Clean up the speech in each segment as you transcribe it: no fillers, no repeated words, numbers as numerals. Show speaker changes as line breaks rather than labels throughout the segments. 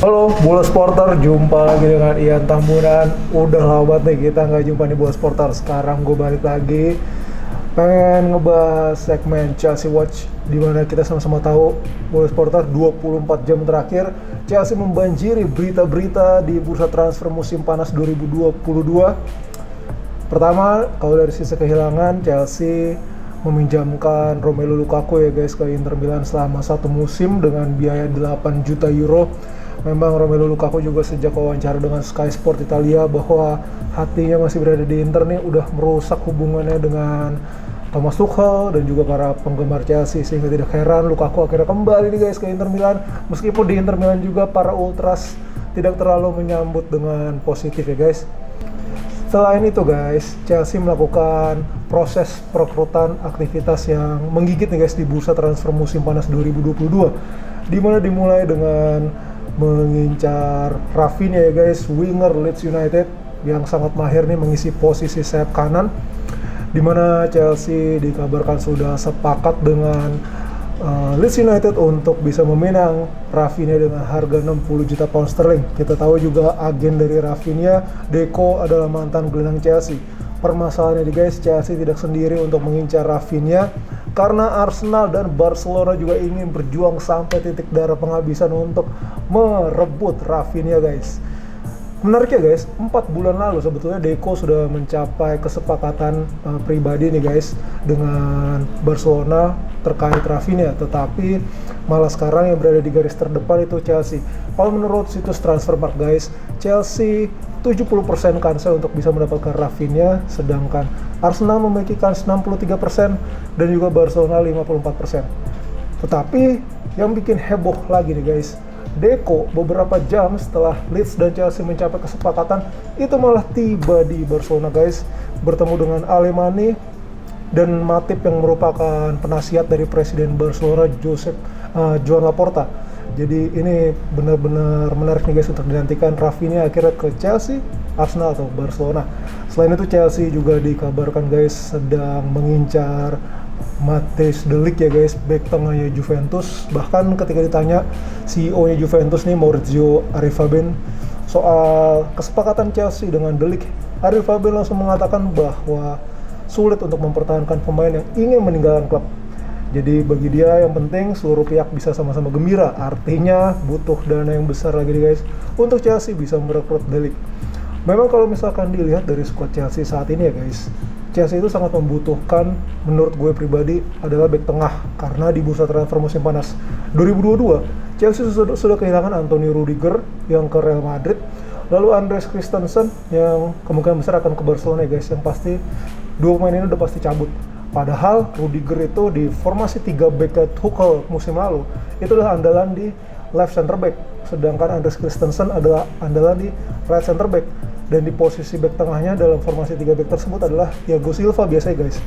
Halo Bola Sporter, jumpa lagi dengan Ian Tambunan. Udah lama nih kita nggak jumpa nih Bola Sporter. Sekarang gue balik lagi pengen ngebahas segmen Chelsea Watch, di mana kita sama-sama tahu Bola Sporter 24 jam terakhir Chelsea membanjiri berita-berita di bursa transfer musim panas 2022. Pertama, kalau dari sisi kehilangan, Chelsea meminjamkan Romelu Lukaku ya guys ke Inter Milan selama satu musim dengan biaya 8 juta euro. Memang Romelu Lukaku juga sejak wawancara dengan Sky Sport Italia bahwa hatinya masih berada di Inter nih, udah merusak hubungannya dengan Thomas Tuchel dan juga para penggemar Chelsea, sehingga tidak heran Lukaku akhirnya kembali nih guys ke Inter Milan. Meskipun di Inter Milan juga para ultras tidak terlalu menyambut dengan positif ya guys. Selain itu guys, Chelsea melakukan proses perekrutan aktivitas yang menggigit nih guys di bursa transfer musim panas 2022, di mana dimulai dengan mengincar Rafinha ya guys, winger Leeds United yang sangat mahir nih mengisi posisi sayap kanan, di mana Chelsea dikabarkan sudah sepakat dengan Leeds United untuk bisa meminang Rafinha dengan harga 60 juta pound sterling. Kita tahu juga agen dari Rafinha, Deco, adalah mantan gelandang Chelsea. Permasalahannya guys, Chelsea tidak sendiri untuk mengincar Rafinha, karena Arsenal dan Barcelona juga ingin berjuang sampai titik darah penghabisan untuk merebut Rafinha guys. Menarik ya guys, 4 bulan lalu sebetulnya Deco sudah mencapai kesepakatan pribadi nih guys dengan Barcelona terkait Rafinha, tetapi malah sekarang yang berada di garis terdepan itu Chelsea. Kalau menurut situs Transfermarkt guys, Chelsea 70% kansnya untuk bisa mendapatkan Rafinha, sedangkan Arsenal memiliki kans 63% dan juga Barcelona 54%. Tetapi yang bikin heboh lagi nih guys, Deco beberapa jam setelah Leeds dan Chelsea mencapai kesepakatan itu malah tiba di Barcelona guys, bertemu dengan Alemany dan Matip yang merupakan penasihat dari Presiden Barcelona Joan Laporta. Jadi ini benar-benar menarik nih guys untuk dinantikan Rafinha akhirnya ke Chelsea, Arsenal atau Barcelona. Selain itu Chelsea juga dikabarkan guys sedang mengincar Matthijs de Ligt ya guys, bek tengahnya Juventus. Bahkan ketika ditanya CEO-nya Juventus nih, Maurizio Arrivabene, soal kesepakatan Chelsea dengan de Ligt, Arrivabene langsung mengatakan bahwa sulit untuk mempertahankan pemain yang ingin meninggalkan klub. Jadi bagi dia yang penting seluruh pihak bisa sama-sama gembira. Artinya butuh dana yang besar lagi nih guys untuk Chelsea bisa merekrut de Ligt. Memang kalau misalkan dilihat dari skuad Chelsea saat ini ya guys, Chelsea itu sangat membutuhkan, menurut gue pribadi, adalah bek tengah, karena di bursa transfer musim panas 2022 Chelsea sudah kehilangan Antonio Rudiger yang ke Real Madrid, lalu Andreas Christensen yang kemungkinan besar akan ke Barcelona ya guys. Yang pasti dua pemain ini udah pasti cabut. Padahal Rudiger itu di formasi 3 back Tuchel musim lalu itu adalah andalan di left center back, sedangkan Andreas Christensen adalah andalan di right center back. Dan di posisi back tengahnya dalam formasi 3 back tersebut adalah Thiago Silva biasanya guys.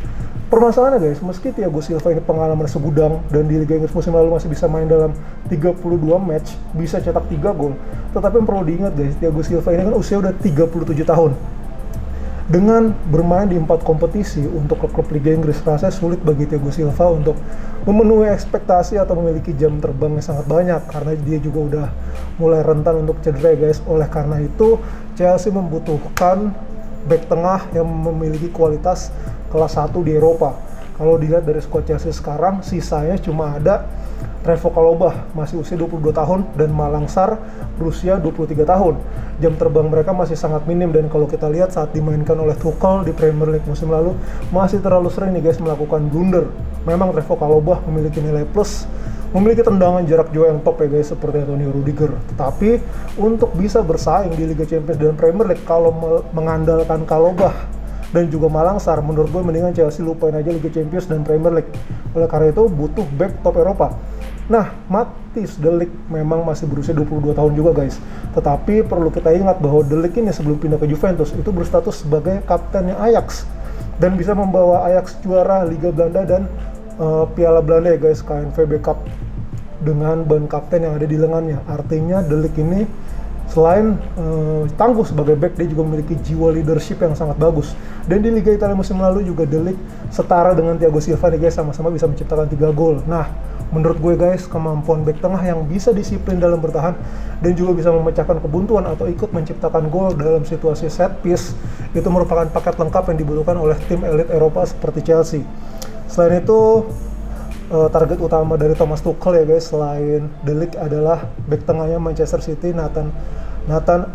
Permasalahannya guys, meski Thiago Silva ini pengalaman segudang dan di Liga Inggris musim lalu masih bisa main dalam 32 match, bisa cetak 3 gol, tetapi yang perlu diingat guys, Thiago Silva ini kan usia udah 37 tahun. Dengan bermain di 4 kompetisi untuk klub Liga Inggris, rasanya sulit bagi Thiago Silva untuk memenuhi ekspektasi atau memiliki jam terbang yang sangat banyak, karena dia juga udah mulai rentan untuk cedera guys. Oleh karena itu, Chelsea membutuhkan bek tengah yang memiliki kualitas kelas 1 di Eropa. Kalau dilihat dari skuad Chelsea sekarang, sisanya cuma ada Revo Kalobah, masih usia 22 tahun, dan Malang Sarr berusia 23 tahun. Jam terbang mereka masih sangat minim, dan kalau kita lihat saat dimainkan oleh Tuchel di Premier League musim lalu, masih terlalu sering nih guys melakukan blunder. Memang Revo Kalobah memiliki nilai plus, memiliki tendangan jarak jauh yang top ya guys, seperti Antonio Rudiger. Tetapi untuk bisa bersaing di Liga Champions dan Premier League, kalau mengandalkan Kalobah dan juga Malang Sarr, menurut gue mendingan Chelsea lupain aja Liga Champions dan Premier League. Oleh karena itu butuh back top Eropa. Nah, Matthijs de Ligt memang masih berusia 22 tahun juga guys. Tetapi perlu kita ingat bahwa de Ligt ini sebelum pindah ke Juventus itu berstatus sebagai kaptennya Ajax dan bisa membawa Ajax juara Liga Belanda dan Piala Belanda ya guys, KNVB Cup, dengan ban kapten yang ada di lengannya. Artinya de Ligt ini selain tangguh sebagai back, dia juga memiliki jiwa leadership yang sangat bagus. Dan di Liga Italia musim lalu juga de Ligt setara dengan Thiago Silva nih guys, sama-sama bisa menciptakan 3 gol. Nah, Menurut gue guys, kemampuan bek tengah yang bisa disiplin dalam bertahan dan juga bisa memecahkan kebuntuan atau ikut menciptakan gol dalam situasi set piece itu merupakan paket lengkap yang dibutuhkan oleh tim elit Eropa seperti Chelsea. Selain itu, target utama dari Thomas Tuchel ya guys, selain De Ligt adalah bek tengahnya Manchester City, Nathan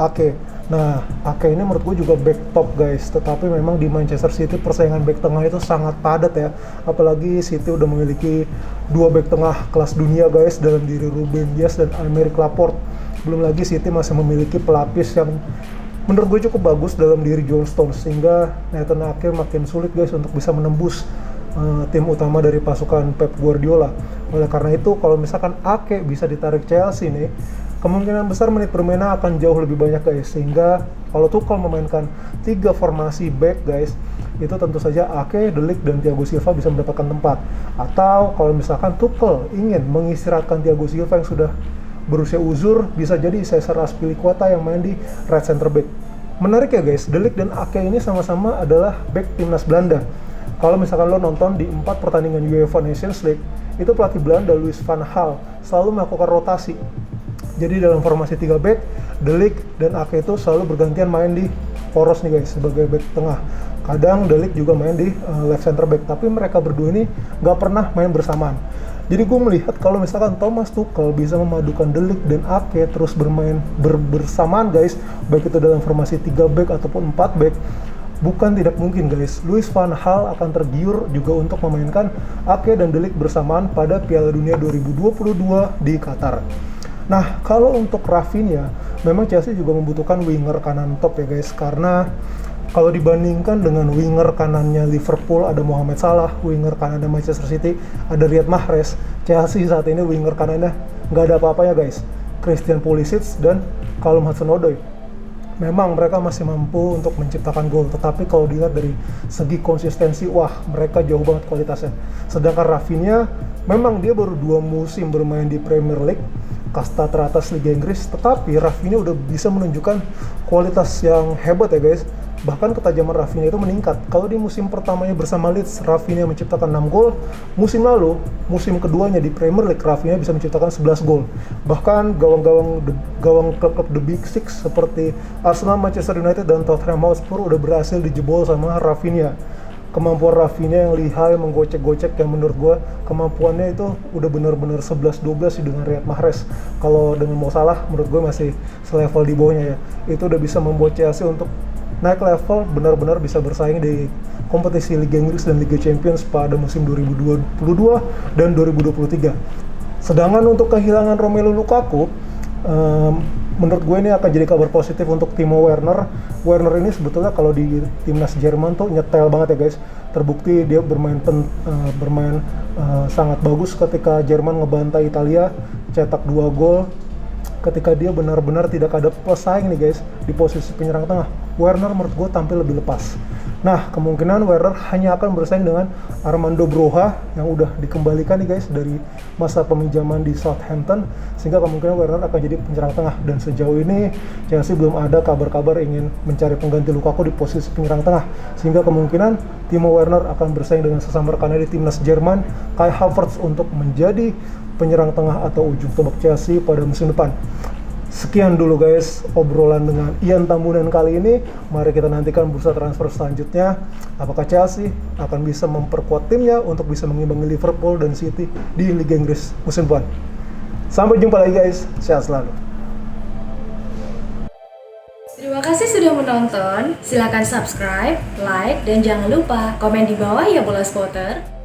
Ake. Nah, Ake ini menurut gue juga back top guys, tetapi memang di Manchester City persaingan back tengah itu sangat padat ya. Apalagi City udah memiliki 2 back tengah kelas dunia guys, dalam diri Ruben Dias dan Aymeric Laporte. Belum lagi City masih memiliki pelapis yang menurut gue cukup bagus dalam diri John Stones, sehingga Nathan Ake makin sulit guys untuk bisa menembus tim utama dari pasukan Pep Guardiola. Oleh karena itu, kalau misalkan Ake bisa ditarik Chelsea nih, kemungkinan besar menit bermainnya akan jauh lebih banyak guys, sehingga kalau Tuchel memainkan 3 formasi back guys, itu tentu saja Ake, De Ligt, dan Thiago Silva bisa mendapatkan tempat. Atau kalau misalkan Tuchel ingin mengistirahatkan Thiago Silva yang sudah berusia uzur, bisa jadi Cesar Azpilicueta yang main di right center back. Menarik ya guys, De Ligt dan Ake ini sama-sama adalah back timnas Belanda. Kalau misalkan lo nonton di 4 pertandingan UEFA Nations League, itu pelatih Belanda Louis van Gaal selalu melakukan rotasi. Jadi dalam formasi 3 back, De Ligt dan Ake itu selalu bergantian main di poros nih guys sebagai back tengah. Kadang De Ligt juga main di left center back, tapi mereka berdua ini nggak pernah main bersamaan. Jadi gue melihat kalau misalkan Thomas Tuchel bisa memadukan De Ligt dan Ake terus bermain bersamaan guys, baik itu dalam formasi 3 back ataupun 4 back, bukan tidak mungkin guys, Louis van Gaal akan tergiur juga untuk memainkan Ake dan De Ligt bersamaan pada Piala Dunia 2022 di Qatar. Nah, kalau untuk Rafinha, memang Chelsea juga membutuhkan winger kanan top ya guys, karena kalau dibandingkan dengan winger kanannya Liverpool ada Mohamed Salah, winger kanannya Manchester City ada Riyad Mahrez, Chelsea saat ini winger kanannya nggak ada apa-apanya guys, Christian Pulisic dan Callum Hudson-Odoi. Memang mereka masih mampu untuk menciptakan gol, tetapi kalau dilihat dari segi konsistensi, wah mereka jauh banget kualitasnya. Sedangkan Rafinha, memang dia baru 2 musim bermain di Premier League, kasta teratas Liga Inggris, tetapi Rafinha udah bisa menunjukkan kualitas yang hebat ya guys. Bahkan ketajaman Rafinha itu meningkat. Kalau di musim pertamanya bersama Leeds, Rafinha menciptakan 6 gol. Musim lalu, musim keduanya di Premier League, Rafinha bisa menciptakan 11 gol. Bahkan gawang klub-klub The Big Six seperti Arsenal, Manchester United, dan Tottenham Hotspur udah berhasil dijebol sama Rafinha. Kemampuan Rafinha yang lihai menggocek-gocek, yang menurut gue kemampuannya itu udah benar-benar 11-12 sih dengan Riyad Mahrez. Kalau dengan Mo Salah menurut gue masih selevel di bawahnya ya. Itu udah bisa membuat Chelsea untuk naik level, benar-benar bisa bersaing di kompetisi Liga Inggris dan Liga Champions pada musim 2022 dan 2023. Sedangkan untuk kehilangan Romelu Lukaku, menurut gue ini akan jadi kabar positif untuk Timo Werner. Werner ini sebetulnya kalau di timnas Jerman tuh nyetel banget ya guys. Terbukti dia bermain sangat bagus ketika Jerman ngebantai Italia, cetak 2 gol. Ketika dia benar-benar tidak ada pesaing nih guys di posisi penyerang tengah, Werner menurut gue tampil lebih lepas. Nah, kemungkinan Werner hanya akan bersaing dengan Armando Broja yang udah dikembalikan nih guys dari masa peminjaman di Southampton, sehingga kemungkinan Werner akan jadi penyerang tengah. Dan sejauh ini Chelsea belum ada kabar-kabar ingin mencari pengganti Lukaku di posisi penyerang tengah, sehingga kemungkinan Timo Werner akan bersaing dengan sesama rekannya di timnas Jerman, Kai Havertz, untuk menjadi penyerang tengah atau ujung tombak Chelsea pada musim depan. Sekian dulu guys obrolan dengan Ian Tambunan kali ini. Mari kita nantikan bursa transfer selanjutnya. Apakah Chelsea akan bisa memperkuat timnya untuk bisa mengimbangi Liverpool dan City di Liga Inggris musim depan. Sampai jumpa lagi guys, sehat selalu.
Terima kasih sudah menonton. Silakan subscribe, like, dan jangan lupa komen di bawah ya Bola Spotter.